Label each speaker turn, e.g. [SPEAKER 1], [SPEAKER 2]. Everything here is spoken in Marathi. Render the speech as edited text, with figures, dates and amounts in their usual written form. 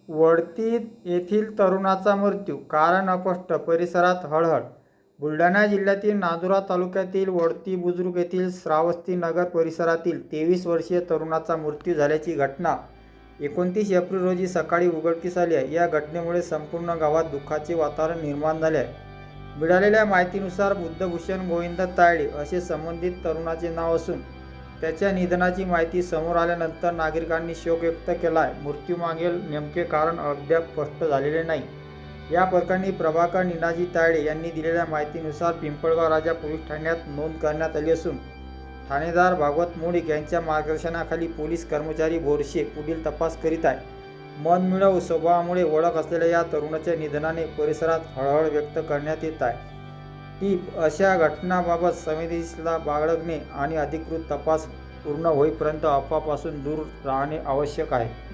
[SPEAKER 1] वडती येथील तरुणाचा मृत्यू, कारण अस्पष्ट, परिसरात हळहळ. बुलढाणा जिल्ह्यातील नांदुरा तालुक्यातील वडती बुद्रुक येथील श्रावस्ती नगर परिसरातील 23 वर्षीय तरुणाचा मृत्यू झाल्याची घटना 29 एप्रिल रोजी सकाळी उघडकीस आली आहे. या घटनेमुळे संपूर्ण गावात दुःखाचे वातावरण निर्माण झाले आहे. मिळालेल्या माहितीनुसार बुद्धभूषण गोविंद तायडे असे संबंधित तरुणाचे नाव असून त्याच्या निधनाची माहिती समोर आल्यानंतर नागरिकांनी शोक व्यक्त केला आहे. मृत्यूमागील नेमके कारण अद्याप स्पष्ट झालेले नाही. या प्रकरणी प्रभाकर निनाजी तायडे यांनी दिलेल्या माहितीनुसार पिंपळगाव राजा पोलीस ठाण्यात नोंद करण्यात आली असून ठाणेदार भागवत मोडिक यांच्या मार्गदर्शनाखाली पोलीस कर्मचारी बोरशे पुढील तपास करीत आहे. मनमिळावू स्वभावामुळे ओळख असलेल्या या तरुणाच्या निधनाने परिसरात हळहळ व्यक्त करण्यात येत आहे. टीप: अशा घटनांबाबत संवेदनशीलता बाळगणे आणि अधिकृत तपास पूर्ण होईपर्यंत अफवापासून दूर राहणे आवश्यक आहे.